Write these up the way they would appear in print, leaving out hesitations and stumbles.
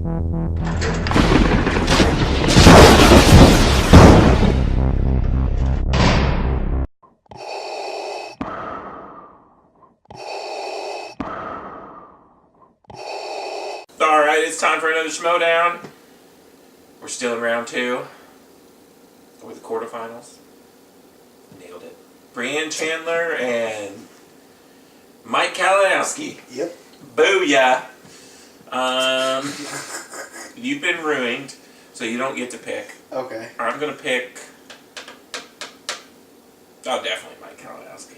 Alright, it's time for another Schmoedown. We're still in round 2 with the quarterfinals. Nailed it. Brienne Chandler and Mike Kalinowski. Yep. Booyah. You've been ruined, so you don't get to pick. Okay. I'm going to pick... Oh, definitely Mike Kalinowski.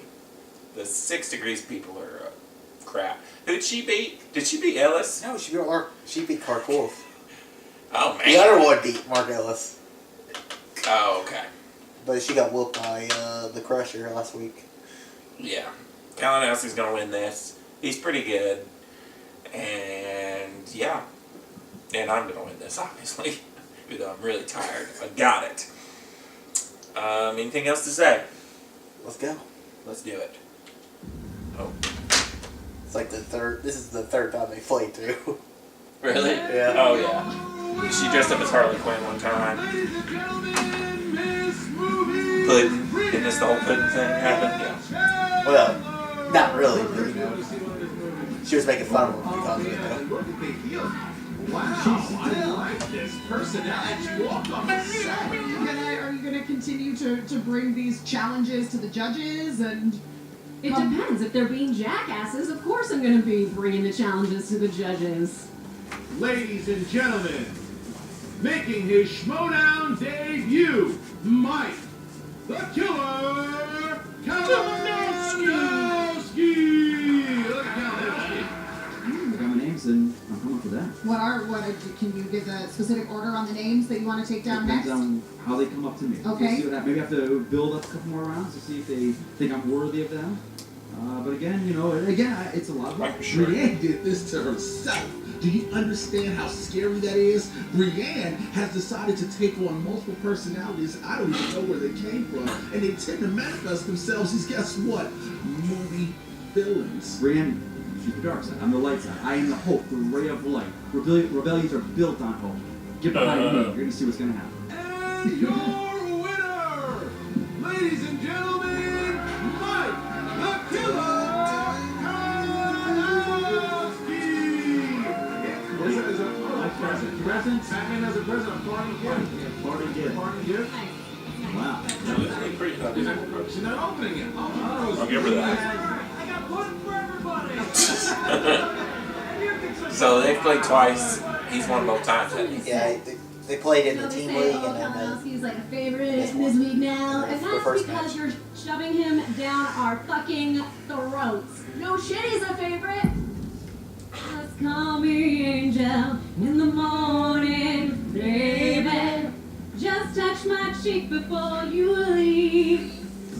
The 6 Degrees people are crap. Who'd she beat? Did she beat Ellis? No, she beat Clark Wolf. Oh, man. The other one beat Mark Ellis. Oh, okay. But she got whooped by the Crusher last week. Yeah. Kalinowski's going to win this. He's pretty good. And, yeah. And I'm going to win this, obviously. Even though I'm really tired. I got it. Anything else to say? Let's go. Let's do it. Oh. It's like this is the third time they played too. Really? Yeah. Oh, yeah. She dressed up as Harley Quinn one time. Puddin'. Didn't this the whole Puddin' thing happen? Yeah. Well, not really, but you know. She was making fun of him because of it though. Wow, I like this personality walk on the set. Are you gonna continue to bring these challenges to the judges and? It depends. If they're being jackasses, of course I'm going to be bringing the challenges to the judges. Ladies and gentlemen, making his Schmoedown debut, Mike, the Killer Kalinowski! Look at Kalinowski. I got my names and I'm coming for that. Can you give the specific order on the names that you want to take down next? Depends on how they come up to me. Okay. We'll see what happens. Maybe I have to build up a couple more rounds to see if they think I'm worthy of them. But again, it's a lot of work. Brienne did this to herself. Do you understand how scary that is? Brienne has decided to take on multiple personalities. I don't even know where they came from. And they tend to manifest themselves as, guess what? Movie villains. Brienne, she's the dark side. I'm the light side. I am the hope, the ray of light. Rebellions are built on hope. Get behind me. You're going to see what's going to happen. And your winner, ladies and gentlemen, Mike, the Killer Kalinowski. This is a present. Batman has a present. Party gift. Party gift. Wow. She's not opening it. I'll give her that. I got pudding for everybody. So they've played twice. He's won both times, hasn't he? Yeah, they played in the They team say, league oh, and then Kalinowski's like a favorite in this league now, and the that's first because match. you're shoving him down our fucking throats. No shit, he's a favorite. Just call me angel in the morning, baby. Just touch my cheek before you leave,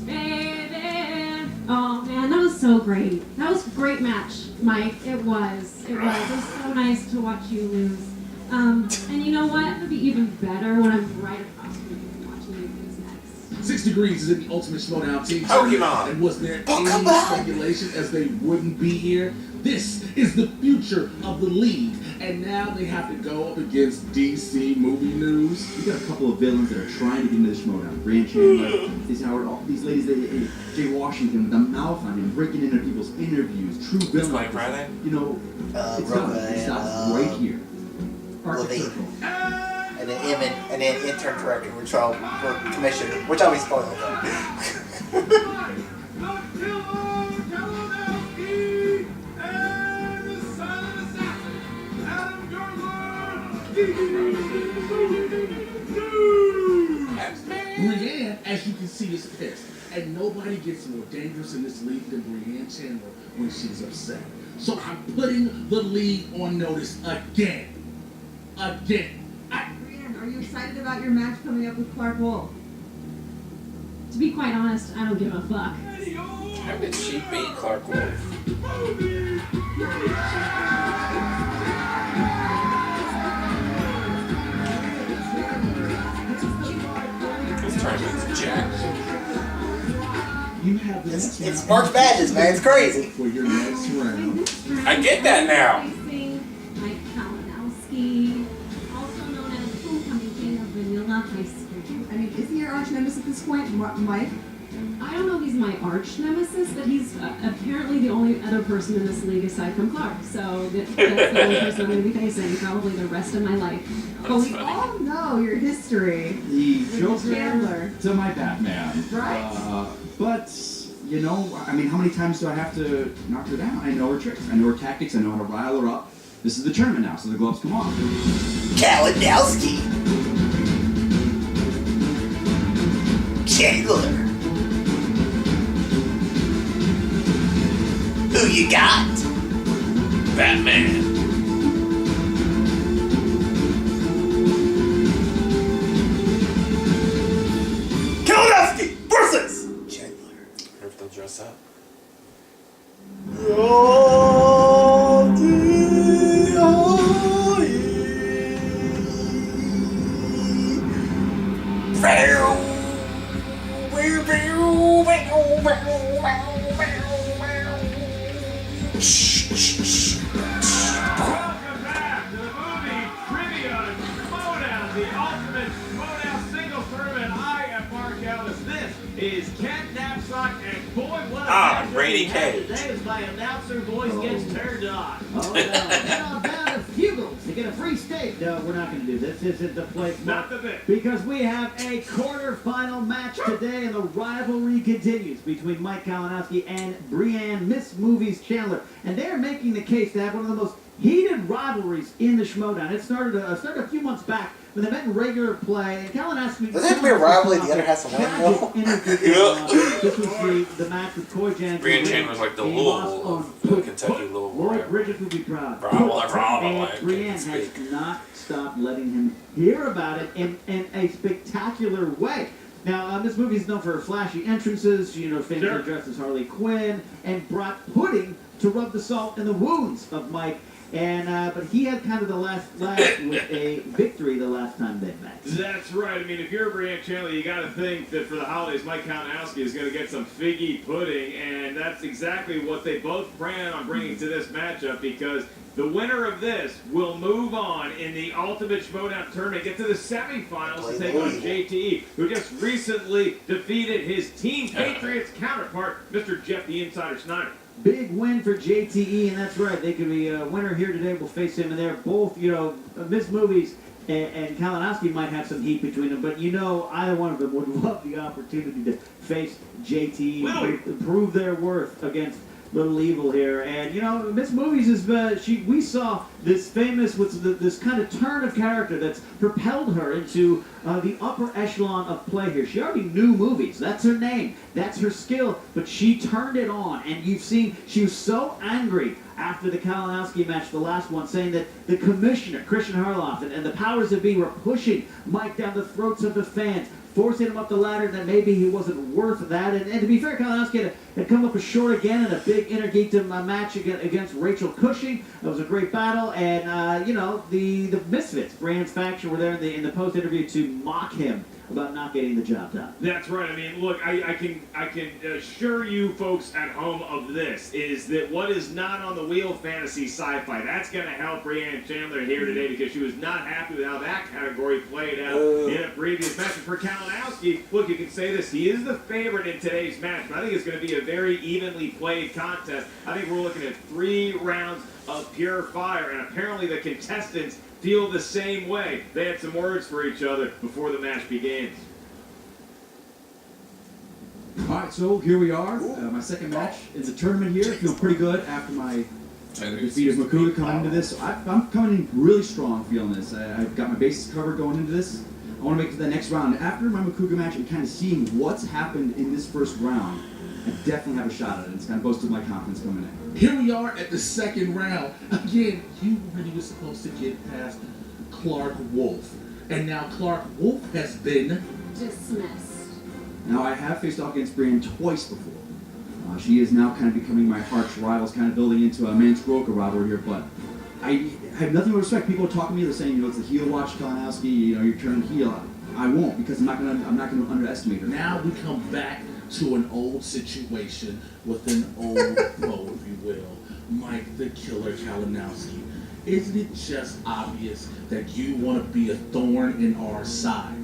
baby. Oh man, that was so great. That was a great match, Mike. It was. It was so nice to watch you lose. And you know what? It'll be even better when I'm right across from you watching you lose next. 6 Degrees is in the Ultimate Schmoedown team. Pokemon. And was there any speculation as they wouldn't be here? This is the future of the league. And now they have to go up against DC movie news. We got a couple of villains that are trying to get into the Schmoedown. Brienne Chandler, these Howard, all these ladies, Jay Washington with the mouth on him, breaking into people's interviews. True villains. playing Friday? You know, it's Roca coming. It stops right here. Arctic Levine. Circle. and then intern director, which or commissioner, which I'll be spoiled. Brienne, as you can see, is pissed. And nobody gets more dangerous in this league than Brienne Chandler when she's upset. So I'm putting the league on notice again. Brienne, are you excited about your match coming up with Clark Wolf? To be quite honest, I don't give a fuck. How did she beat Clark Wolf? This tournament's jacked. You have this. It's March Madness, man. It's crazy. For your next round. I get that now. Facing Mike Kalinowski. I mean, is he your arch nemesis at this point, Mike? I don't know if he's my arch nemesis, but he's apparently the only other person in this league aside from Clark. So that's the only person I'm going to be facing probably the rest of my life. But we all know your history. The With Chandler. Joker to my Batman. Right. But, you know, I mean, how many times do I have to knock her down? I know her tricks. I know her tactics. I know how to rile her up. This is the tournament now, so the gloves come off. Kalinowski. Chandler. Who you got? Batman. Kalinowski versus Chandler. Or if they'll dress up. Welcome back to the movie trivia Schmoedown, the ultimate Schmoedown singles tournament. I am Mark Ellis. This is Ken Knapsack, and boy, what a matchup Brady we have Cage. today as my announcer voice gets turned on. Oh, no. Head on down to Fugels to get a free steak. No, we're not going to do this. This isn't the place. Not the bit. Because we have a quarterfinal match today, and the rivalry continues between Mike Kalinowski and Brienne, Miss Movies Chandler. And they're making the case to have one of the most heated rivalries in the Schmoedown. It started a few months back when they met in regular play. And Kalinowski... Does it have to be a rivalry the other has to win, though? This was the match with Coy Jansen. Brienne Chandler's like the And he Louisville lost of on Kentucky, Louisville. Lloyd Right? Bridges would be proud. Bravo, And Brienne I has speak. not stopped letting him hear about it in a spectacular way. Now, this movie is known for her flashy entrances. She, famously dressed as Harley Quinn and brought pudding to rub the salt in the wounds of Mike. And but he had kind of the last laugh with a victory the last time they met. That's right. I mean, if you're Brienne Chandler, you got to think that for the holidays, Mike Kalinowski is going to get some figgy pudding, and that's exactly what they both plan on bringing to this matchup, because the winner of this will move on in the Ultimate Schmoedown tournament, get to the semifinals to take on JTE, who just recently defeated his Team Patriots counterpart, Mr. Jeff the Insider Snyder. Big win for JTE, and that's right. They could be a winner here today. We'll face him, and they're both, Miss Movies and Kalinowski might have some heat between them, but either one of them would love the opportunity to face JTE and prove their worth against Little Evil here. And Miss Movies is we saw this famous this kind of turn of character that's propelled her into the upper echelon of play here. She already knew movies. That's her name. That's her skill. But she turned it on, and you've seen she was so angry after the Kalinowski match, the last one, saying that the commissioner, Christian Harloff, and the powers that be were pushing Mike down the throats of the fans, forcing him up the ladder, that maybe he wasn't worth that. And to be fair, Kalinowski had come up short again in a big Intergeekdom match against Rachel Cushing. It was a great battle, and the Misfits, Brian's faction, were there in the post interview to mock him about not getting the job done. That's right. I mean, look, I can assure you folks at home of this, is that what is not on the wheel of fantasy sci-fi, that's going to help Brienne Chandler here today, because she was not happy with how that category played out in a previous match. And for Kalinowski, look, you can say this, he is the favorite in today's match, but I think it's going to be a very evenly played contest. I think we're looking at 3 rounds of pure fire, and apparently the contestants feel the same way. They had some words for each other before the match begins. All right, so here we are. My second match in the tournament here. I feel pretty good after my defeat of Makuta coming into this. So I'm coming in really strong feeling this. I've got my bases covered going into this. I want to make it to the next round. After my Makuga match and kind of seeing what's happened in this first round, I definitely have a shot at it. It's kind of boosted my confidence coming in. Here we are at the second round. Again, you really were supposed to get past Clark Wolf. And now Clark Wolf has been Dismissed. Now, I have faced off against Brienne twice before. She is now kind of becoming my arch rival, kind of building into a Manscroka rivalry here, but I have nothing but respect. People are talking to me, they're saying, it's the heel watch, Kalinowski, you're turning heel. I won't, because I'm not gonna underestimate her. Now we come back to an old situation with an old foe, if you will, Mike the Killer Kalinowski. Isn't it just obvious that you want to be a thorn in our side?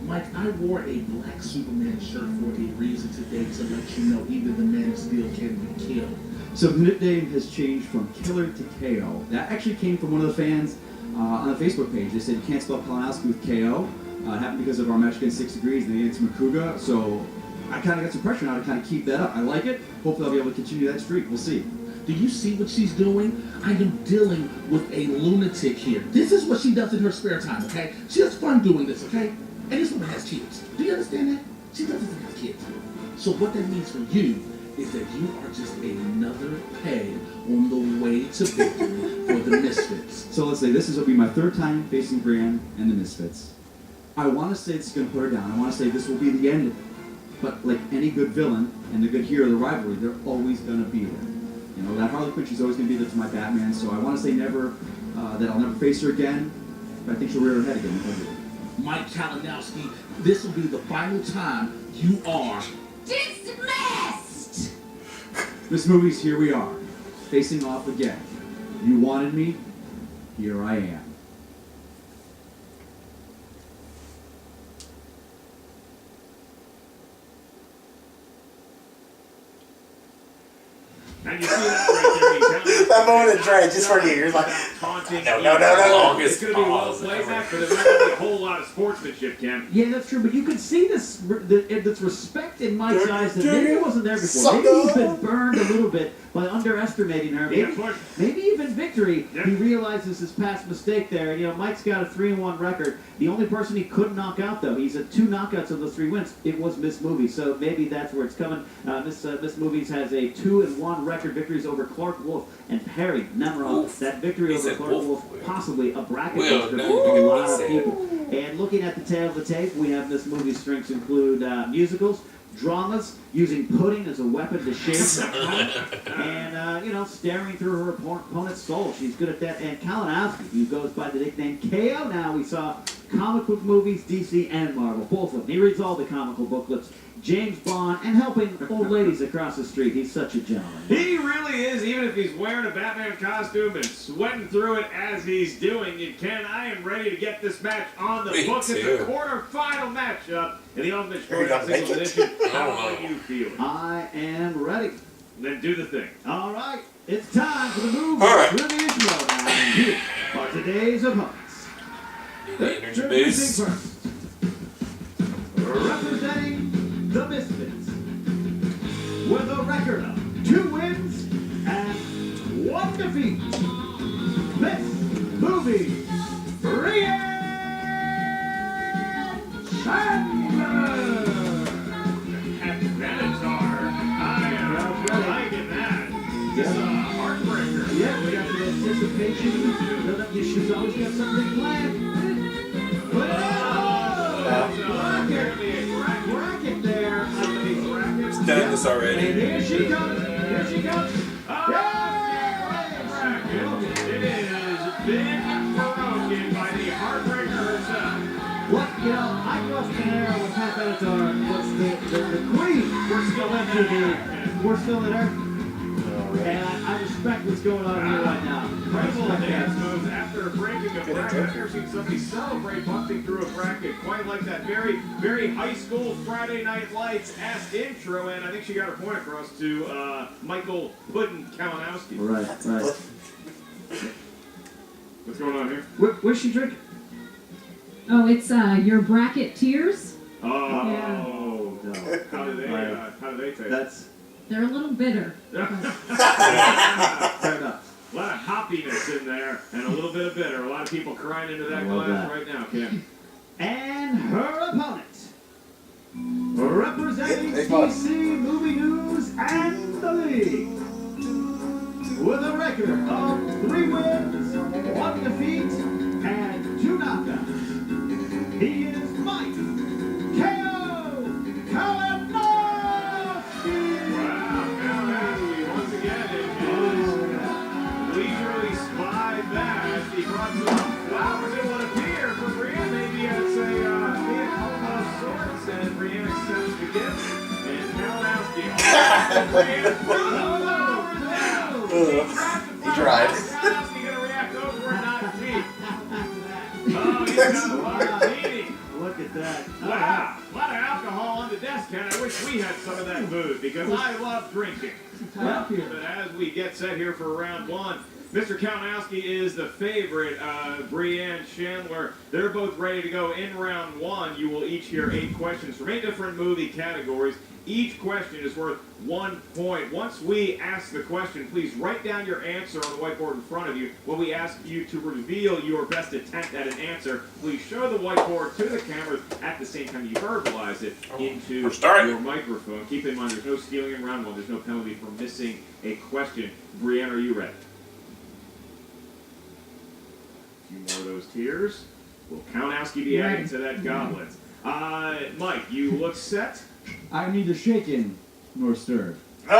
Mike, I wore a black Superman shirt for a reason today to let you know even the Man of Steel can be killed. So the nickname has changed from Killer to KO. That actually came from one of the fans on the Facebook page. They said you can't spell Kalinowski with KO. It happened because of our match against 6 Degrees and against Makuga. So I kind of got some pressure now to kind of keep that up. I like it. Hopefully I'll be able to continue that streak. We'll see. Do you see what she's doing? I am dealing with a lunatic here. This is what she does in her spare time, okay? She has fun doing this, okay? And this woman has kids. Do you understand that? She doesn't have kids. So what that means for you is that you are just another peg on the way to victory for the Misfits. So let's say this will be my 3rd time facing Brienne and the Misfits. I want to say it's going to put her down. I want to say this will be the end of it. But like any good villain and the good hero of the rivalry, they're always going to be there. You know, that Harley Quinn, she's always going to be there to my Batman, so I want to say never, that I'll never face her again, but I think she'll rear her head again. Mike Kalinowski, this will be the final time you are Dismissed! This movie's Here We Are, facing off again. You wanted me, here I am. And you see that right there. That moment of dread just for you. You're like, taunting. no. It's going to be well played back, but there's not going to be a whole lot of sportsmanship, Ken. Yeah, that's true, but you could see this respect in Mike's eyes that maybe wasn't there before. Maybe he's been burned a little bit by underestimating her. Maybe even Victory, he realizes his past mistake there. You know, Mike's got a 3-1 record. The only person he couldn't knock out, though, he's at 2 knockouts of those 3 wins. It was Miss Movies, so maybe that's where it's coming. Miss Movies has a 2-1 record. Victories over Clark Wolf and Perry Nemerov. That victory over Clark Wolf, possibly a bracket buster for a lot of people. And looking at the tail of the tape, we have Miss Movie's strengths include musicals, dramas, using pudding as a weapon to shake the and, you know, staring through her opponent's soul. She's good at that. And Kalinowski, who goes by the nickname KO now, we saw comic book movies, DC and Marvel, both of them. He reads all the comical booklets. James Bond, and helping old ladies across the street. He's such a gentleman. He really is, even if he's wearing a Batman costume and sweating through it as he's doing it. Ken, I am ready to get this match on the books. It's a quarterfinal matchup in the Ultimate Schmoedown Singles Edition. How are you feeling? I am ready. Then do the thing. All right, it's time for the movie Trivia Schmoedown. And here are today's opponents. Introduce. First, representing the Misfits, with a record of 2 wins and 1 defeat, Miss Movie Brienne Chandler. At Venator, I am liking that. It's a heartbreaker. Yeah, we got the anticipation. Build up your shoes, always got something planned. Put it on! Bracket there. It's done this already. And here she comes. Here she comes. It is been broken by the heartbreaker herself. What, you know, I crossed an era with Pat Benatar was the queen. We're still into the, we're still in her. And I respect what's going on here right now. Incredible dance moves after breaking a bracket. I've never seen somebody celebrate busting through a bracket quite like that. Very, very high school Friday Night Lights-esque intro, and I think she got her point across to Michael Puddin Kalinowski. Right. What's going on here? What's she drinking? Oh, it's your bracket tears. Oh, Yeah. No. how do they taste? They're a little bitter. Fair enough. A lot of hoppiness in there and a little bit of bitter. A lot of people crying into that love glass that. right now, Ken. And her opponent, representing Hey, boss. DC Movie News and the League, with a record of 3 wins, 1 defeat, and 2 knockouts. He is Mike KO Kalinowski. Wow, Kalinowski once again is leisurely spied that. He brought some flowers in what appear for Brienne. Maybe it's a vehicle of sorts, and Brienne accepts the gift. And Kalinowski Brienne threw the flowers down. He tried. Kalinowski gonna react over and not cheat. Oh, he's got a martini. What Look at that. Wow, a lot of alcohol on the desk, Ken. I wish we had some of that booze because I love drinking. Well, But as we get set here for round one, Mr. Kalinowski is the favorite. Brienne Chandler, they're both ready to go in round one. You will each hear 8 questions from 8 different movie categories. Each question is worth 1 point. Once we ask the question, please write down your answer on the whiteboard in front of you. When we ask you to reveal your best attempt at an answer, please show the whiteboard to the cameras at the same time you verbalize it into your microphone. Keep in mind, there's no stealing in round one. There's no penalty for missing a question. Brienne, are you ready? A few more of those tears. Will Kalinowski be adding to that goblet? Mike, you look set. I'm neither shaken nor stirred. No!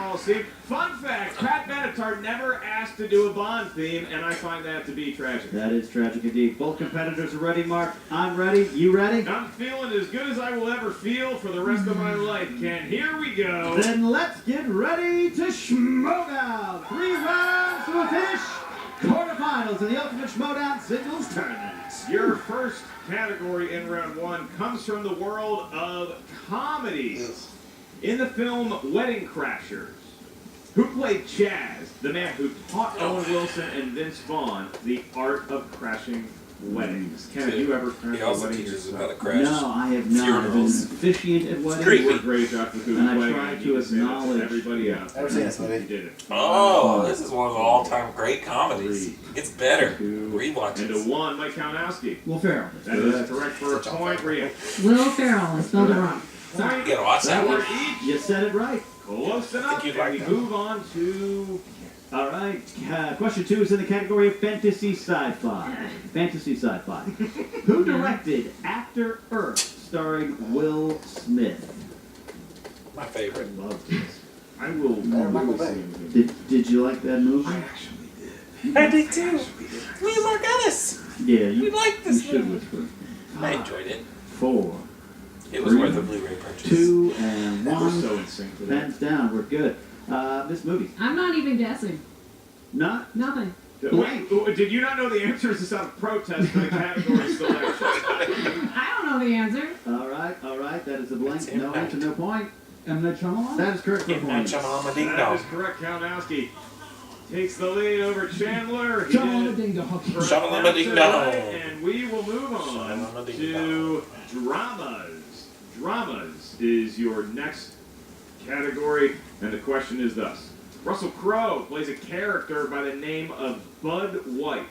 Oh, see, fun fact, Pat Benatar never asked to do a Bond theme, and I find that to be tragic. That is tragic indeed. Both competitors are ready, Mark. I'm ready. You ready? I'm feeling as good as I will ever feel for the rest of my life, Ken. Here we go. Then let's get ready to Schmoedown. 3 rounds to a finish. Quarterfinals of the Ultimate Schmoedown Singles Tournament. Your first category in round one comes from the world of comedies. In the film Wedding Crashers, who played Chaz, the man who taught Owen Wilson and Vince Vaughn the art of crashing weddings? Ken, have you ever crashed He a also wedding teaches yourself? how to crash. No, I have not. I've been funerals. officiant at weddings. Creepy. You were great, Dr. Who's And I playing. try I to need say that acknowledge- everybody else. Never seen this movie. You did it. Oh, this is one of the all-time great comedies. It gets better. 2, Rewatch and it. a 1, Mike Kalinowski. Will Ferrell. That is correct for a point, Rhea. Will Ferrell. I spelled it wrong. Sorry. Point You gotta watch that for one. each. You said it right. Close enough. you'd And like we that. move on to All right. Question 2 is in the category of fantasy sci-fi. Fantasy sci-fi. Who directed After Earth, starring Will Smith? My favorite. love this. I will Michael really Bay. see it. Did you like that movie? I actually did. I did too. Me and Mark Ellis. Yeah, you, We liked you this should movie. whisper. I enjoyed it. 4, It was worth a Blu-ray purchase. 2, and We're 1. so in sync with that. Hands down, we're good. This movie. I'm not even guessing. Not Nothing. Wait, did you not know the answers to some protest for the category selection? I don't know the answer. all right. That is a blank. That's No it. answer, no point. M. Night Shyamalan? That is correct for a Get that point. Shamalama Ding That Dong. is correct. Kalinowski takes the lead over Chandler. He Shamalama did Ding Dong. correct Shamalama Ding answer Dong. right, and we will move on Shamalama Ding to dramas. Dramas is your next category, and the question is thus. Russell Crowe plays a character by the name of Bud White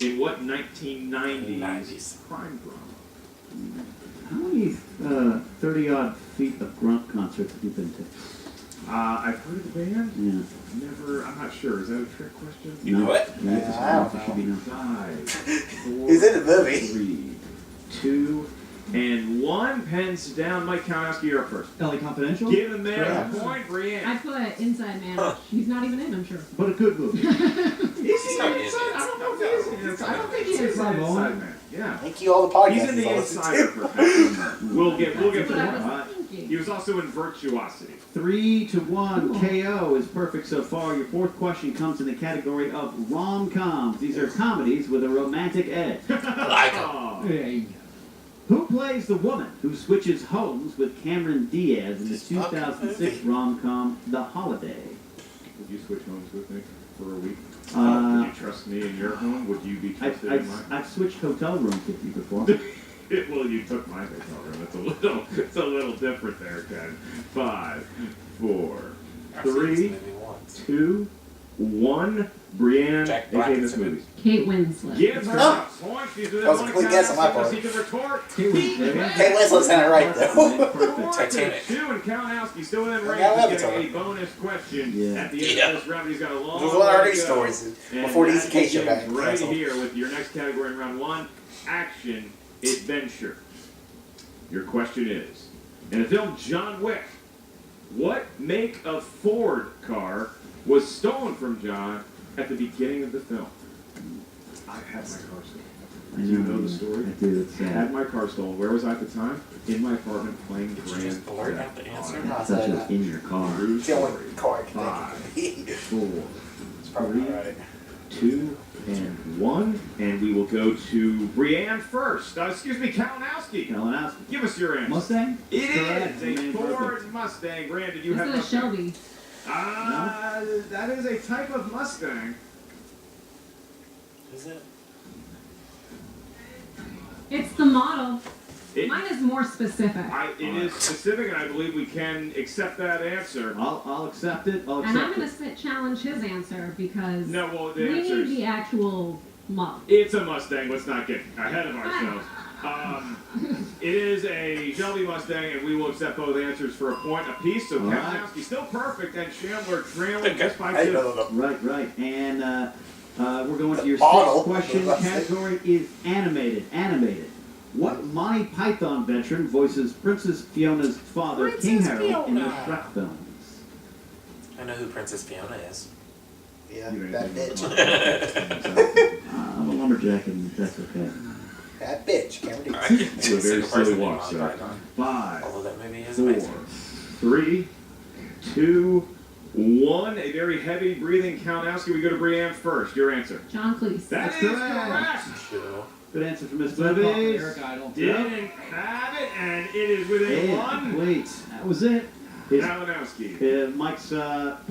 in what 1990s 90s. crime drama? How many 30-odd feet of grunt concerts have you been to? I've heard of the band. Yeah. Never. I'm not sure. Is that a trick question? You know it? Yeah, I don't it should be no. 5, 4, He's in the movie. 3, 2, and 1. Pens down. Mike Kalinowski, you're up first. LA Confidential? Give him there Yeah. a point, Brienne. I put Inside Man. He's not even in, I'm sure. But a good movie. Is he not inside? I don't know if he is inside. I don't think he is Inside inside, Man. man. Yeah. Thank you, all the podcasts. He's in the I listen insider to. profession. We'll get That's to what I that. was thinking. He was also in Virtuosity. 3-1 KO is perfect so far. Your fourth question comes in the category of rom-coms. These are comedies with a romantic edge. Like him. Oh. There you go. Who plays the woman who switches homes with Cameron Diaz in the This fucking 2006 movie. rom-com The Holiday? Would you switch homes with me for a week? Uh, Would you trust me in your home? Would you be trusted in mine? I've switched hotel rooms with you before. Well, you took my hotel room. It's a little different there, Ken. 5, 4, I've seen this 3, movie once. 2, 1. Brienne, Jack Black aka is this in it. movie. Kate Winslet. Give her Oh. a point. She's within That was a one quick guess on my count. part. She can retort. Kate Winslet. Kate Winslet's had it right, though. Perfect. Titanic. 2 and Kalinowski still within Well, range. now He's Avatar. getting a bonus question Yeah. at the end Yeah. of this round. He's got a long It was one of our way news to go. stories And before the that Easy K show begins got right canceled. here with your next category in round 1, action adventure. Your question is, in the film John Wick, what make of Ford car was stolen from John at the beginning of the film? I had my car stolen. I Do you know the story? I do. It's I had sad. my car stolen. Where was I at the time? In my apartment playing Did you Grand just blurt out the answer? No, I Such said as that. in your car. True It's the only story. car I can 5, think of. 4, It's probably not right. 2, and 1. And we will go to Brianne first. Excuse me, Kalinowski. Kalinowski. Give us your answer. Mustang? It Correct. is a Name Ford perfect. Mustang. Brandon, you have Instead of Mustang? Shelby. That is a type of Mustang. Is it? It's the model. It, Mine is more specific. it is specific, and I believe we can accept that answer. I'll accept it. I'll And I'm accept going it. to challenge his answer because No, well, the we answer need is the actual model. it's a Mustang. Let's not get ahead of ourselves. It is a Shelby Mustang, and we will accept both answers for a point apiece. So All right. Kalinowski still perfect, and Chandler trailing just by I 2. don't know. Right. And we're going to your Model. 6th question. Category is animated. Animated. What Monty Python veteran voices Princess Fiona's father, King Princess Harold, in the Fiona. Shrek films? I know who Princess Fiona is. Yeah, You don't that even bitch. know. I'm a lumberjack, and that's okay. That bitch. Cameron Diaz. I can't It's a very single silly person walk, named Monty sir. Python. 5, Although that movie is 4, amazing. 3, 2, 1. A very heavy breathing Kalinowski. We go to Brianne first. Your answer. John Cleese. That That's is correct. correct. Sure. Good answer from Miss Eric Movies. Idle. Didn't have it, and it is within 1. Wait, that was it. His, Kalinowski. Mike's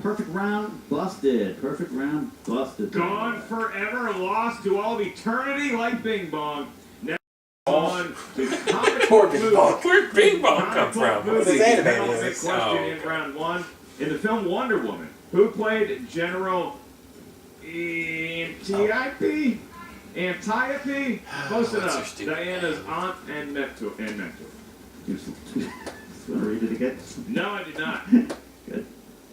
perfect round busted. Perfect round busted. Gone forever, lost to all of eternity like Bing Bong. Now on to comic Poor book Bing movies. Bong. Where'd Bing Bong Comic come book from? movies. This is animated Penultimate movies. question Oh, in okay. round 1. In the film Wonder Woman, who played General Antiope? Antiope? Close What's her enough. stupid Diana's name? aunt and mentor. Want to read it again? No, I did not. Good.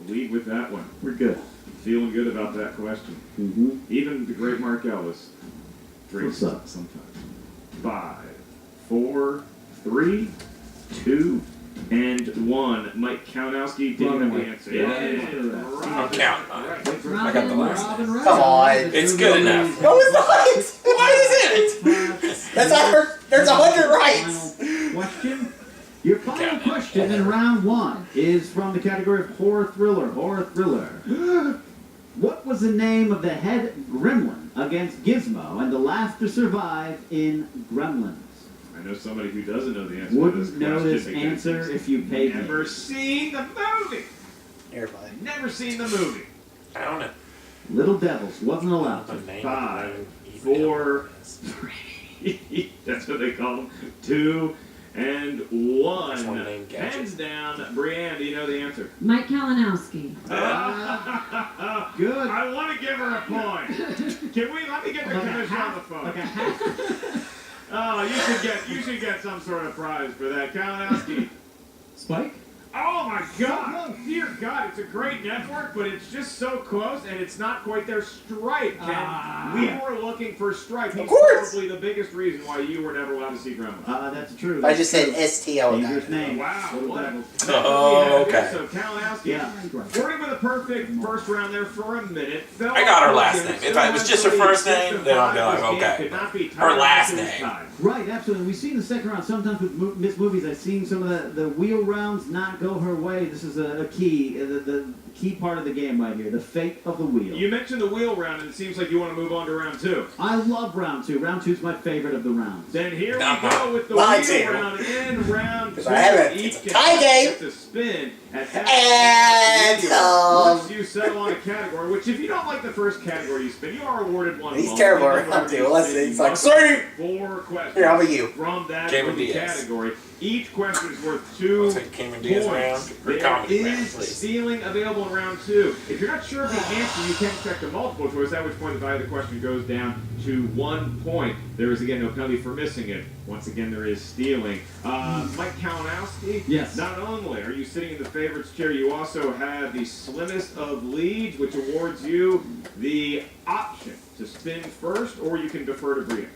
Lead with that one. We're good. Feeling good about that question. Mm-hmm. Even the great Mark Ellis drinks What's up? sometimes. 5, 4, 3, 2, and 1. Mike Kalinowski didn't have the Robin. answer. Yeah. It is I'm Robin. counting on it. Right. I got the last Robin name. Wright. Come on. It's good enough. No, it's not. Why is it? That's there's 100 rights. Final question. Your final Count. question in round 1 is from the category of horror thriller. Horror thriller. What was the name of the head gremlin against Gizmo and the last to survive in Gremlins? I know somebody who doesn't know the answer to this Wouldn't know question this because answer he's if you paid me. never seen the movie. Everybody. Never seen the movie. I don't know. Little Devils wasn't allowed The to. name 5, of the movie, 4, is. that's what they call them. 2, and 1. Which one named Gadget? Hands down, Brianne, do you know the answer? Mike Kalinowski. Good. I want to give her a point. Let me get the Like a commissioner on the half. phone. Like a half. Oh, you should get some sort of prize for that. Kalinowski. Spike? Oh my God! Dear God, it's a great network, but it's just so close, and it's not quite their strike. Ken. We were looking for strike. He's course. probably the biggest reason why you were never allowed to see Gremlins. That's true. I just said Dangerous STO. name. Wow, Little what? Devils. Oh, okay. So Kalinowski, Yeah. working with a perfect first round there for a minute. I got her last name. If it was just her first name, then I'd be like, okay. Her last name. Right, absolutely. We've seen the second round. Sometimes with Miss Movies, I've seen some of the wheel rounds not go her way. This is a key, the key part of the game right here, the fate of the wheel. You mentioned the wheel round, and it seems like you want to move on to round 2. I love round 2. Round 2 is my favorite of the rounds. Then here we Uh-huh. go with the Mine wheel too. round in round 2. 'Cause I haven't- Each it's a tie game. gets a spin at that And, once you settle on a category, which if you don't like the first category you spin, you are awarded one. He's ball. terrible You at know round where 2. you Let's spin, see. He's you like, must sorry. 4 questions. Here, how about you? From that Cameron movie Diaz. category. Each question is worth 2 Was it Cameron Diaz points. round or There comedy round, is please? stealing available in round 2. If you're not sure of the answer, you can check the multiple choice, at which point the value of the question goes down to 1 point. There is, again, no penalty for missing it. Once again, there is stealing. Mike Kalinowski, Yes. not only are you sitting in the favorites chair, you also have the slimmest of leads, which awards you the option to spin first, or you can defer to Brian.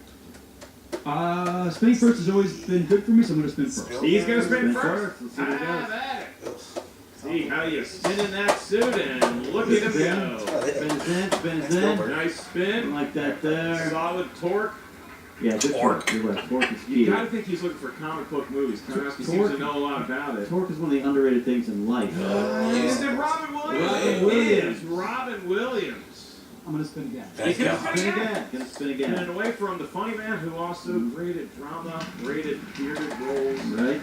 Spinning first has always been good for me, so I'm going to spin first. He's going to spin Spin first. first. Let's see what he Have does. at it. See how you spin in that suit, and look at him go. Spin is in, spin is in. Nice spin. Like that there. Solid torque. Yeah, good Torque. torque. You're right. Torque is You key. gotta think he's looking for comic book movies. Kalinowski seems Torque. to know a lot about it. Torque is one of the underrated things in life. Is it Robin Williams? Robin It Williams. is Robin Williams. I'm gonna spin again. Thank He's you. gonna Spin again. Gonna spin again. And away from the funny man who also graded drama, graded bearded roles. Right.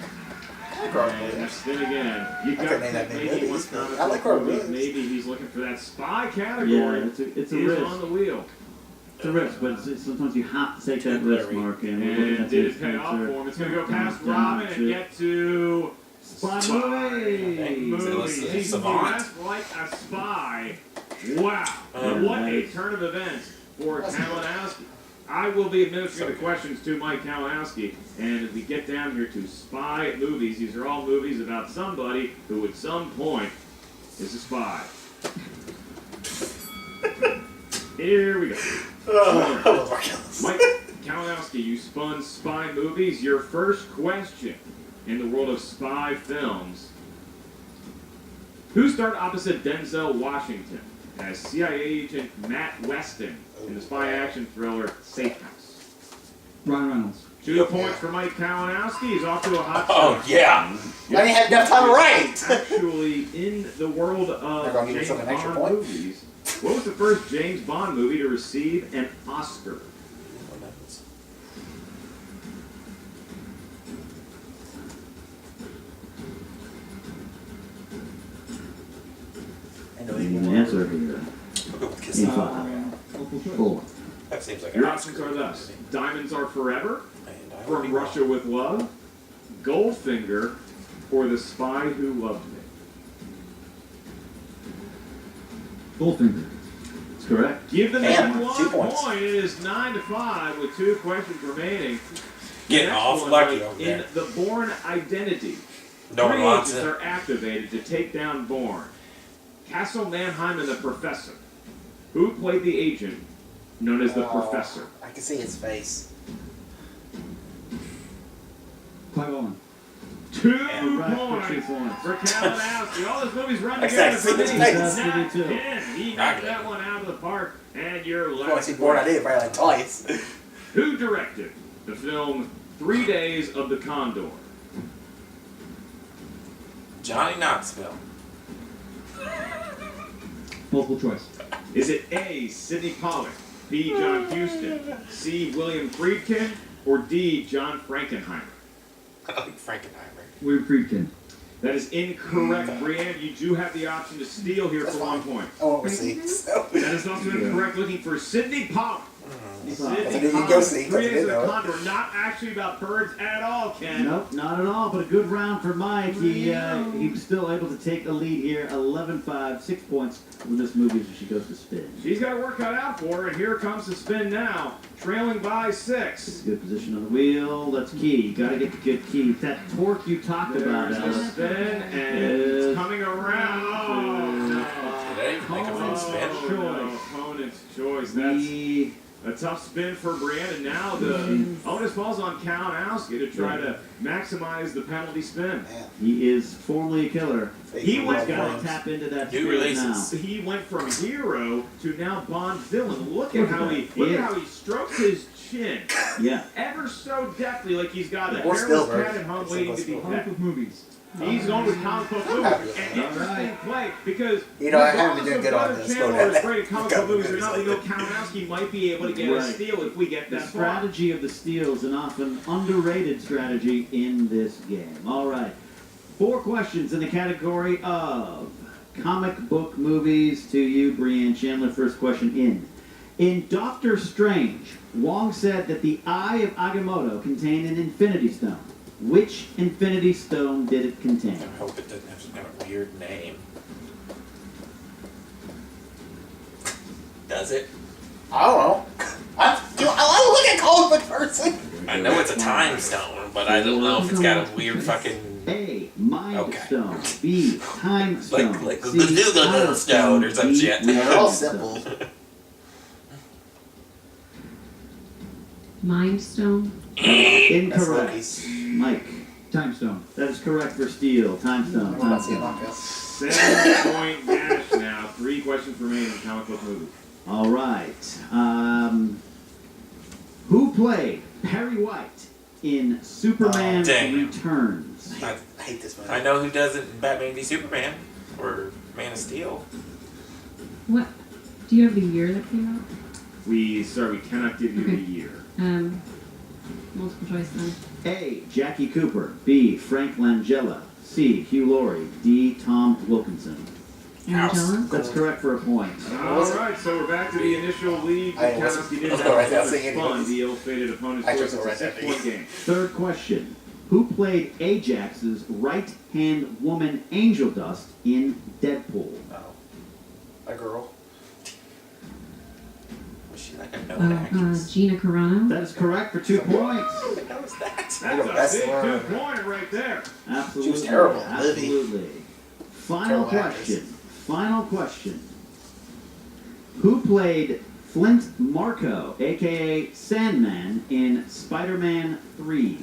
I like horror And movies. spin again. You've I got could name that many maybe movies, one but comic I like book horror movie. movies. Maybe he's looking for that spy Yeah, category. it's a Is risk. on the wheel. It's a risk, but sometimes you have to take that risk, Mark. And we're looking And at did this it pay off answer. for him? It's going to go past Down Robin and to get to Spy Okay. movie. So it's He's Savant. dressed like a spy. Wow. Um, What a turn of events for Kalinowski. I will be administering the questions to Mike Kalinowski. And as we get down here to spy movies, these are all movies about somebody who at some point is a spy. Here we go. Mike Kalinowski, you spun spy movies. Your first question in the world of spy films. Who starred opposite Denzel Washington as CIA agent Matt Weston in the spy action thriller Safe House? Ryan Reynolds. 2 points for Mike Kalinowski. He's off to a hot Oh, start. yeah. I didn't have enough time to write. Actually, in the world They're of gonna give James yourself an extra Bond point? movies, what was the first James Bond movie to receive an Oscar? I know And even the more. answer here. I'll go with Kiss. Multiple choice. 4. That seems like Your an options Oscar are thus: movie. Diamonds Are Forever, And I already From know. Russia with Love, Goldfinger, or The Spy Who Loved Me. Goldfinger. That's correct. Give the Damn, man 2 1 points. point. It is 9-5 with 2 questions remaining. The Getting next off one, lucky Mike, over in there. The Bourne Identity, No one 3 wants agents it. are activated to take down Bourne. Castle Mannheim and the Professor. Who played the agent known as the Oh, Professor? I can see his face. Clive Owen. 2 Right, points for 2 points. for Kalinowski. All those movies run I together see for his me. face. That's Not me too. 10. He knocked that one out of the park. And your I've only last seen Born question. Idea probably like twice. Who directed the film 3 Days of the Condor? Johnny Knoxville. Multiple choice. Is it A, Sidney Pollack, B, John Huston, C, William Friedkin, or D, John Frankenheimer? I like Frankenheimer. William Friedkin. That is incorrect, Brienne. You do have the option to steal here That's for fine. 1 point. I won't receive. So. That is also incorrect. Looking for Sidney Pollack. That's a Sidney good Pollack, go see. 3 Days of That's a the good Condor. Not actually about birds at all, Ken. Nope, not at all, but a good round for Mike. He was still able to take the lead here, 11-5, 6 points with this movie as she goes to spin. She's got her work cut out for her, and here comes the spin now, trailing by 6. Good position on the wheel. That's key. You got to get the good key. That torque you talked about, There's the Alice. spin, and it's coming around. Oh, no. Did I even make a wrong spin? Opponent's choice. That's a tough spin for Brienne, and now the onus falls on Kalinowski to try to maximize the penalty spin. Man, He is formally a killer. He went Got from to tap into that New speed releases. now. he went from hero to now Bond villain. Look at how he strokes his chin Yeah. ever so deftly, like he's got a Or hairless Spielberg. cat at home It's waiting to be Spielberg. pet. Comic book movies. He's going with comic book movies. happy with An that. interesting play because You know, I haven't been regardless doing of good on whether this. Chandler is great at comic book movies or not, we know Like Kalinowski might be able to get a Right. steal if we get The that far. strategy of the steal is an often underrated strategy in this game. All right. 4 questions in the category of comic book movies to you, Brienne Chandler. First question in. In Doctor Strange, Wong said that the Eye of Agamotto contained an Infinity Stone. Which Infinity Stone did it contain? I hope it doesn't have some kind of weird name. Does it? I don't know. I look at comic book person. I know it's a time stone, but I don't know if it's got a weird fucking A. Mind Okay. Stone. B. Time Stone. like C. the Google Power Stone or some D. shit. They're all Stone. simple. Mind Stone. That's Incorrect. Loki's. Mike. Time Stone. That is correct for Steel. Time Stone. I'm Time about to see a Stone. knockout. 7-point dash now. 3 questions remaining in comic book movies. All right. Who played Perry White in Superman damn. Returns? I hate this movie. I know who does it in Batman v Superman or Man of Steel. What? Do you have the year that came out? We cannot give you Okay. the year. Multiple choice then. A. Jackie Cooper. B. Frank Langella. C. Hugh Laurie. D. Tom Wilkinson. Angela? That's correct for a point. All right, so we're back to the initial lead. I wasn't- Kalinowski did I was have gonna write that another thing fun. anyways. The ill-fated opponent's I choice. just It's a wrote that 6-point thing. game. Third question. Who played Ajax's right-hand woman Angel Dust in Deadpool? Oh. A girl. Was she like a known Oh, actress? Gina Carano? That is correct for 2 points. How was that? That's You're the best a big one. 2-pointer right there. Absolutely. She was terrible, Livy. Absolutely. Final Terrible question. Final question. Who played Flint Marko, aka Sandman, in Spider-Man 3?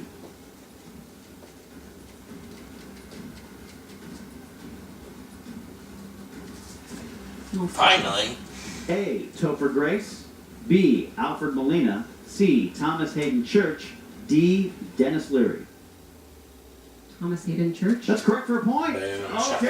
Finally. A. Topher Grace. B. Alfred Molina. C. Thomas Hayden Church. D. Dennis Leary. Thomas Hayden Church? That's correct for a point. Okay,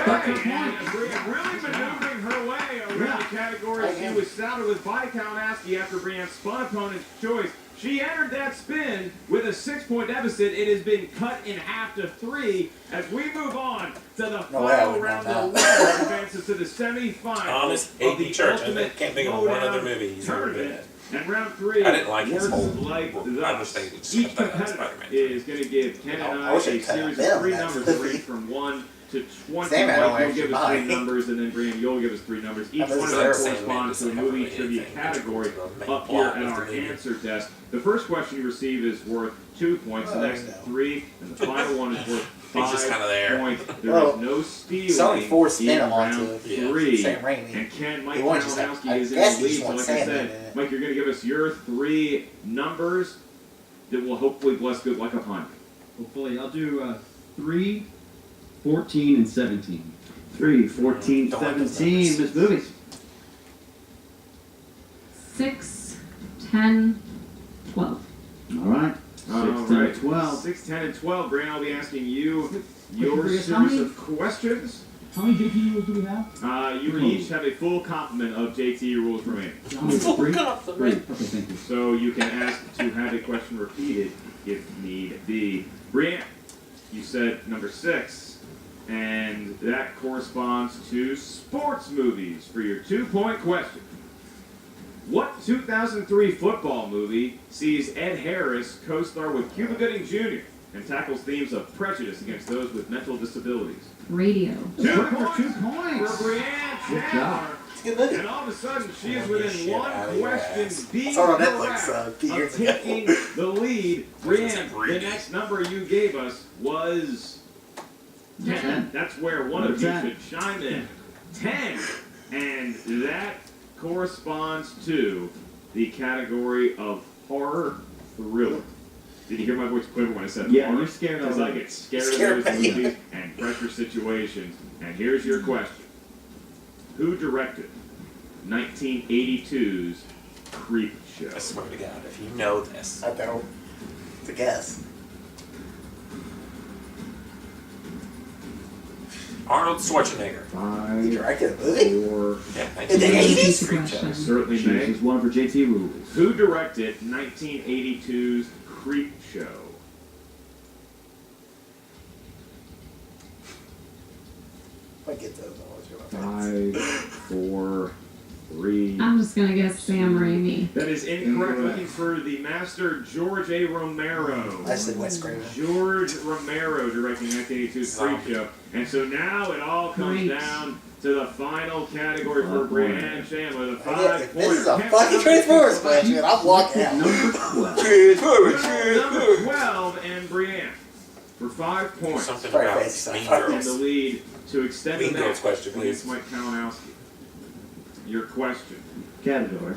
Back to the and point. Brienne really maneuvering her way around the category. She was saddled with by Kalinowski after Brienne spun opponent's choice. She entered that spin with a 6-point deficit. It has been cut in half to 3 as we move on to the No way I final would round. know The that. winner advances to the semifinals Thomas of Hayden the Church. I ultimate can't think of one other Schmoedown movie he's ever been in. tournament. And round 3 I didn't like his works whole- like I thus. wish they would just Each cut that out of competitor Spider-Man. is going to give Ken and I I wish a it cut series out of 3 that numbers movie. ranged from 1 to 20. Sandman, I don't Mike, you'll actually give us 3 buy. numbers, and then Brian, you'll give us 3 numbers. Each That one of was them their corresponds to a Sandman movie doesn't trivia have category anything to do with the up main here plot at of our the movie. answer desk. The first question you receive is worth 2 points, the Oh, next no. 3, and the final one is worth 5 He's just kinda there. points. There Well, is no stealing it's only 4 in spin them round onto Yeah. 3. Sam Raimi. And Ken, Mike He wants just Kalinowski I is in guess the he lead. just So wants like I Sandman said, in it. Mike, you're going to give us your 3 numbers that will hopefully bless good luck upon you. Hopefully, I'll do 3, 14, and 17. 3, 14, Don't want those 17. numbers. Miss Movies. 6, 10, 12. All right. 6, 10, Alright. 12. 6, 10, and 12. Brian, I'll be asking you your How series many- of questions. How many JT rules do we have? You each have a full complement of JT rules remaining. How many? Full 3? compliment. 3. Okay, thank you. So you can ask to have a question repeated if need be. Brianne, you said number 6, and that corresponds to sports movies for your 2-point question. What 2003 football movie sees Ed Harris co-star with Cuba Gooding Jr. and tackles themes of prejudice against those with mental disabilities? Radio. 2 Correct for points 2 for points. Brianne Good Chandler. job. It's a good movie. And all of a sudden, she is Get this within shit one out of your question ass. being I saw it on correct Netflix, a few of years ago. taking the lead. Brianne, the greedy. next number you gave us was 10. 10. That's where one of you 10. should chime in. 10. And that corresponds to the category of horror thriller. Did you hear my voice quiver when I said Yeah, horror? you're scared Because I already. get scared Scared of those me. movies and pressure situations. And here's your question. Who directed 1982's Creep Show? I swear to God, if you know this. I don't. It's a guess. Arnold Schwarzenegger. 5, He directed a movie? 4. Yeah, In the 80s? Creep Show. Certainly She may. is one of her JT rules. Who directed 1982's Creep Show? I get those. I always go 5, 4, 3. I'm just gonna guess Sam Raimi. That is incorrect. Looking for the master George A. Romero. I said Wes Craven. George Romero directing 1982's Creep Show. And so now it all comes Great. down to the final category for Oh, boy. Brianne Chandler, the If 5 this is a fucking Transformers question, I'm walking out. Number 12. Number 12 and Brianne for 5 points. Something Sorry, about Face. Mean In Girls. the lead to extend Mean the Girls match question, against please. Mike Kalinowski. Your question Category.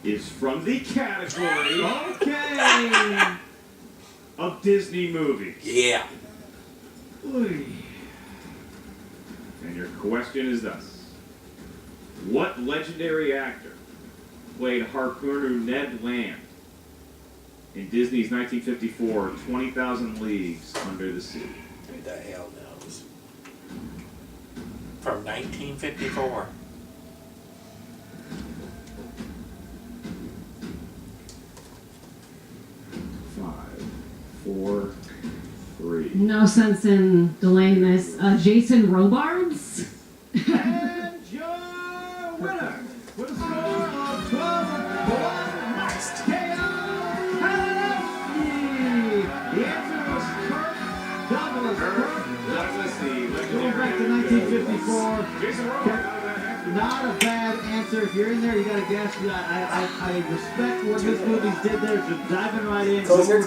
is from the category okay, of Disney movies. Yeah. And your question is thus. What legendary actor played harpooner Ned Land in Disney's 1954 20,000 Leagues Under the Sea? Who the hell knows? From 1954. 4-3. No sense in delaying this. Jason Robards. And your winner, with a score of 12-1, Max KO Kalinowski. The answer was Kirk Douglas. Douglas, the Going back to legendary 1954. Jason Robards. Not a bad answer. If you're in there, you got to guess. I respect what Miss Movies did there. Just diving right in. Closer.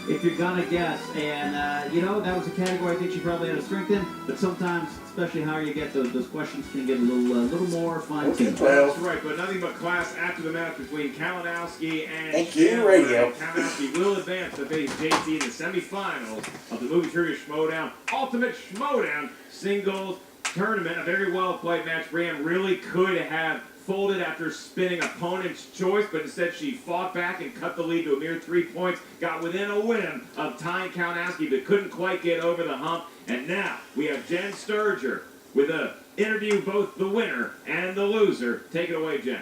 If you're gonna guess, and you know that was a category I think she probably had a strength in. But sometimes, especially higher you get, those questions can get a little more fine-tuned. That's right, but nothing but class after the match between Kalinowski and Thank you, Chandler. radio. Kalinowski will advance to face JT in the semifinals of the movie trivia Schmoedown, Ultimate Schmoedown singles tournament. A very well-played match. Brienne really could have folded after spinning opponent's choice, but instead she fought back and cut the lead to a mere 3 points, got within a whim of tying Kalinowski, but couldn't quite get over the hump. And now we have Jen Sturger with a interview both the winner and the loser. Take it away, Jen.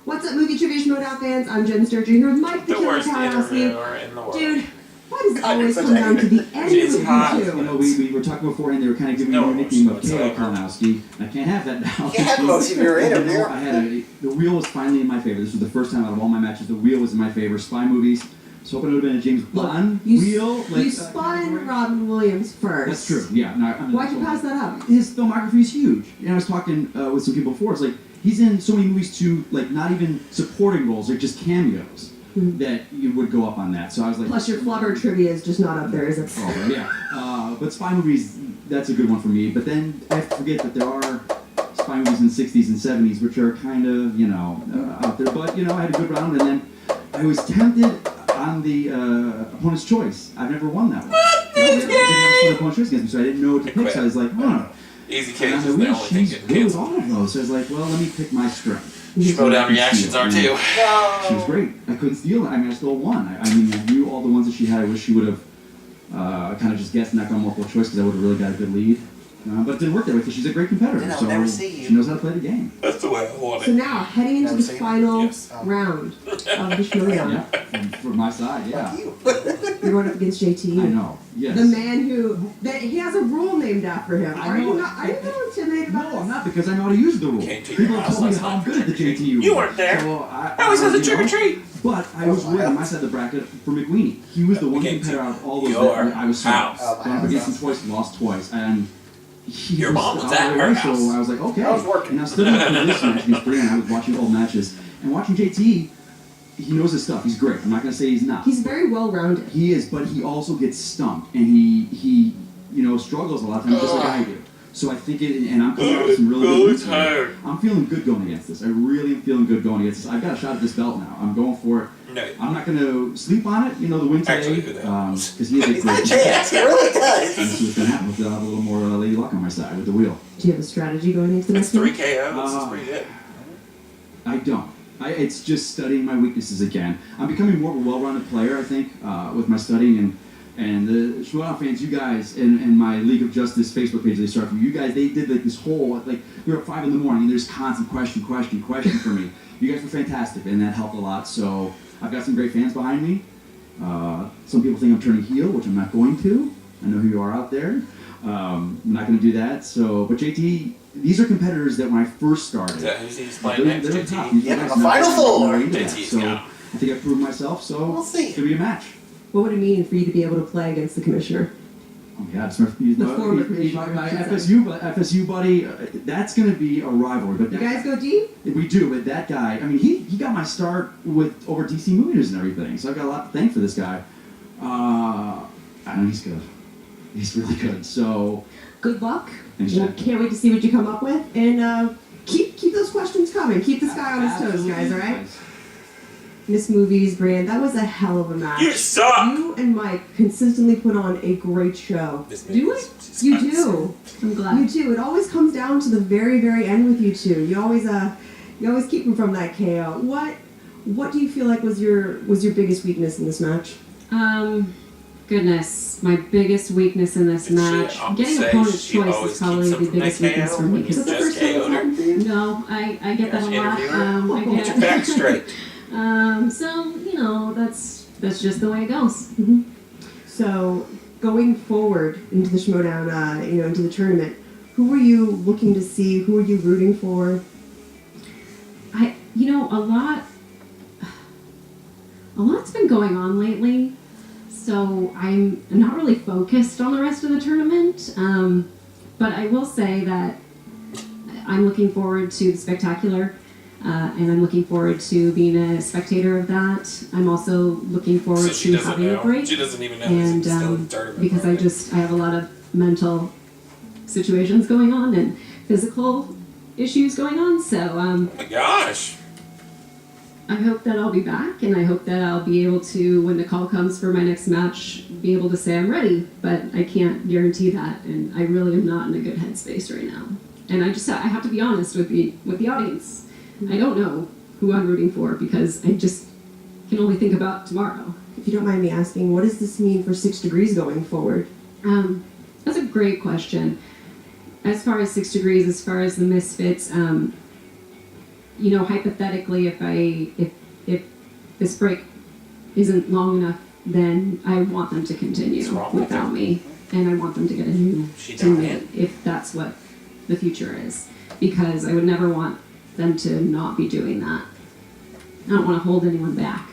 What's up, movie trivia Schmoedown fans? I'm Jen Sturgeon here with Mike the The Killer worst Kalinowski. interviewer in the world. Dude, why does it God, you're always such come a down to the end She's with hot. you You two? know, we were talking beforehand, they were kind of giving me No a nickname of emotion KO whatsoever. Kalinowski. I can't have that now. Can't have most of your You know, interview. I had the wheel was finally in my favor. This was the first time out of all my matches the wheel was in my favor. Spy movies. So hoping it would have been a James Bond wheel. You spun Robin Williams first. That's true. Yeah. No, I mean, Why'd you pass that up? His filmography is huge. And I was talking with some people before. It's like he's in so many movies too, like not even supporting roles, like just cameos that you would go up on that. So I was like, Plus, your flubber trivia is just not up there, is it? oh, yeah. But spy movies, that's a good one for me. But then I have to forget that there are spy movies in the 60s and 70s, which are kind of, out there. But, I had a good round, and then I was tempted on the opponent's choice. I've never won that one. I didn't have opponent's choice against me, so I didn't know what to pick. So I was like, Easy And case on is the the wheel, only thing she's getting good with canceled. all of those. So I was like, well, let me pick my strength. Schmoedown reactions are too. She was great. I couldn't steal it. I mean, I stole one. I knew all the ones that she had. I wish she would have kind of just guessed and not gone multiple choice because I would have really got a good lead. But it didn't work that way because she's a great competitor. Then I'll So never see you. she knows how to play the game. That's the way I want So it. now, heading into Never the seen it? final Yes. round of the Schmoedown. Yeah, from my side, yeah. You. You're going up against JT. I know. Yes. The man he has a rule named after him. I Are you know. not? Are you not intimidated about No, this? I'm not because I know how to use the rule. Came to your People have house told me last how I'm night good at the for trick or JT treat. You weren't there. So I always has a trick or treat. But I was worried on my side of the bracket for McWeeny. He was the one came competitor to out of all those your that I was house. going up against him twice, lost twice, and he Your was mom was out at of the her way, house. So I was like, okay. I was working. And I was studying for this match against Brian. I was watching old matches and watching JT. He knows his stuff. He's great. I'm not going to say he's not. He's very well rounded. He is, but he also gets stumped, and he struggles a lot of times, just like I do. So I think and I'm coming out with some really good wins here. tired. I'm feeling good going against this. I really am feeling good going against this. I've got a shot at this belt now. I'm going for it. No. I'm not going to sleep on it, the win Actually, today, who the hell knows? because he is a He's not a great chance. He really and does. this is what's going to happen. Hopefully I'll have a little more lady luck on my side with the wheel. Do you have a strategy going into the It's next 3 one? KO. This is pretty good. I don't. It's just studying my weaknesses again. I'm becoming more of a well-rounded player, I think, with my studying and the Schmoedown fans. You guys and my League of Justice Facebook page they started from. You guys, they did like this whole we were up 5 in the morning and there's constant question for me. You guys were fantastic and that helped a lot. So I've got some great fans behind me. Some people think I'm turning heel, which I'm not going to. I know who you are out there. I'm not going to do that. So, but JT. These are competitors that when I first started, Is that who's he's playing next? they're tough. JT? These Yeah, guys the know- Final Four. know into that. JT's So got 'em. I think I've proved myself. So We'll see. It's gonna be a match. What would it mean for you to be able to play against the commissioner? Oh my God, it's my former commissioner, my I should FSU buddy. That's gonna be a rivalry. But You that, guys go deep? we do. But that guy, I mean, he got my start with over DC movies and everything. So I've got a lot to thank for this guy. I know he's good. He's really good. So Good luck. Thanks, Well, Jen. can't wait to see what you come up with. And keep those questions coming. Keep this guy on his toes, absolutely, guys, all right? guys. Miss Movies, Brand, that was a hell of a match. You suck. You and Mike consistently put on a great show. This Do man it? is You disgusting. do. I'm You glad. do. It always comes down to the very, very end with you two. You always keep them from that KO. What do you feel like was your biggest weakness in this match? Goodness, my biggest weakness in this She- match. I'll Getting say opponent's she choice always is probably keeps the them from biggest that weakness KO for me. when you Is that the just first time it's KO'd her. happened to you? No, I get that Just a lot. interview her. I Get your back straight. So that's that's just the way it goes. So, going forward into the Schmoedown, into the tournament, who were you looking to see? Who were you rooting for? A lot's been going on lately, so I'm not really focused on the rest of the tournament. But I will say that I'm looking forward to the Spectacular, and I'm looking forward to being a spectator of that. I'm also looking forward to having a break. She doesn't even know And he's still in the tournament. because I have a lot of mental situations going on and physical issues going on, so Oh my gosh. I hope that I'll be back, and I hope that I'll be able to, when the call comes for my next match, be able to say I'm ready, but I can't guarantee that, and I really am not in a good headspace right now. And I have to be honest with the audience. I don't know who I'm rooting for because I just can only think about tomorrow. If you don't mind me asking, what does this mean for 6 Degrees going forward? That's a great question. As far as 6 Degrees, as far as the Misfits, hypothetically, if this break isn't long enough, then I want them to continue without me, and I want them to get a new teammate if that's what the future is, because I would never want them to not be doing that. I don't want to hold anyone back.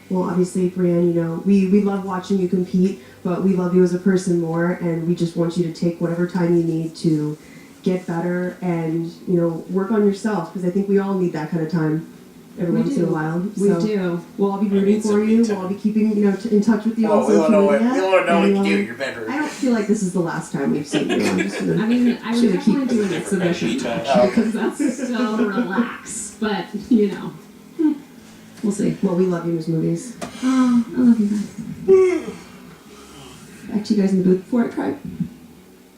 Well, obviously, Brienne, we love watching you compete, but we love you as a person more, and we just want you to take whatever time you need to get better and, work on yourself, because I think we all need that kind of time every once in a while. We do. We'll all be rooting for you. We'll all be keeping, in touch with you on we social want to media. know what you and, do. You're better. I don't feel like this is the last time we've seen you. I'm just gonna, I mean, I would Should we definitely keep do an this exhibition different match because that's so relaxed. But we'll see. well, we love you, Miss Movies. Oh, I love you guys. Back to you guys in the booth before I cry.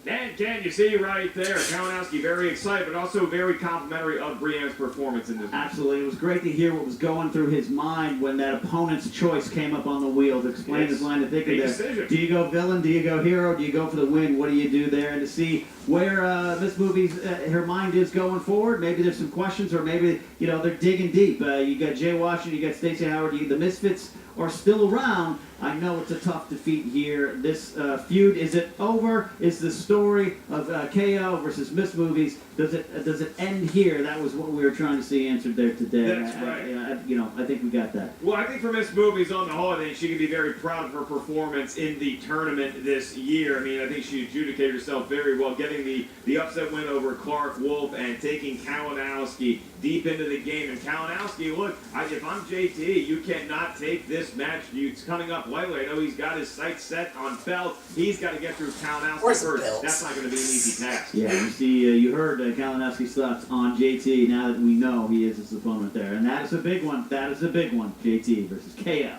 And can you see right there, Kalinowski very excited, but also very complimentary of Brienne's performance in this match. Absolutely. It was great to hear what was going through his mind when that opponent's choice came up on the wheel to explain his line of thinking Big there. decision. Do you go villain? Do you go hero? Do you go for the win? What do you do there? And to see where Miss Movie's her mind is going forward. Maybe there's some questions, or maybe they're digging deep. You got Jay Washington, you got Stacey Howard. The Misfits are still around. I know it's a tough defeat here. This feud, is it over? Is the story of KO versus Miss Movies, does it end here? That was what we were trying to see answered there today. That's right. I think we got that. Well, I think for Miss Movies on the whole, I think she can be very proud of her performance in the tournament this year. I mean, I think she adjudicated herself very well, getting the upset win over Clark Wolf and taking Kalinowski deep into the game. And Kalinowski, look, if I'm JT, you cannot take this match. It's coming up lightly. I know he's got his sights set on Belt. He's got to get through Kalinowski Where's first. Belt? That's not going to be an easy task. Yeah, you see, you heard Kalinowski's thoughts on JT. Now that we know he is his opponent there, and that is a big one. That is a big one. JT versus KO.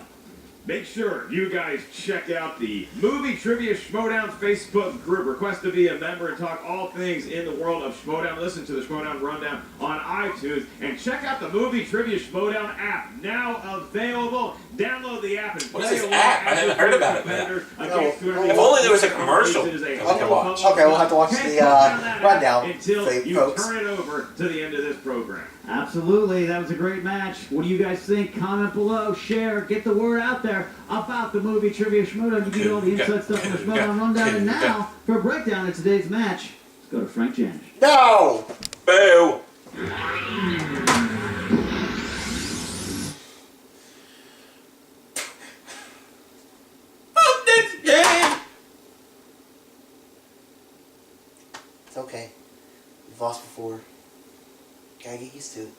Make sure you guys check out the Movie Trivia Schmoedown Facebook group. Request to be a member and talk all things in the world of Schmoedown. Listen to the Schmoedown Rundown on iTunes. And check out the Movie Trivia Schmoedown app, now available. Download the app and What is play this along app? I as haven't your heard about it competitors yet. against whoever If you only there was a want. commercial It is a I can watch. Okay, we'll have to watch Can't the put down that rundown, app until you folks. turn it over to the end of this program. Absolutely, that was a great match. What do you guys think? Comment below, share, get the word out there about the Movie Trivia Schmoedown. You get all the inside stuff on the Schmoedown Rundown. And now, for a breakdown of today's match, let's go to Frank Janish. No! Boo! Fuck this game! It's okay. You've lost before. Gotta get used to it.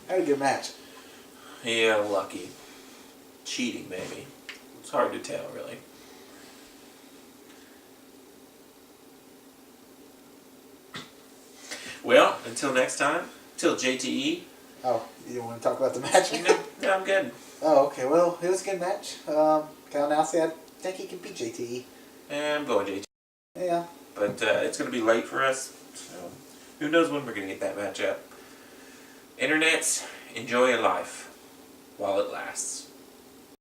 Had a good match. Yeah, lucky. Cheating, maybe. It's hard to tell, really. Well, until next time, till JTE. Oh, you didn't want to talk about the match? No, I'm good. Oh, okay. Well, it was a good match. Kalinowski, I think he can beat JTE. I'm going JTE. Yeah. But it's going to be late for us, so who knows when we're going to get that match up. Internets, enjoy your life while it lasts.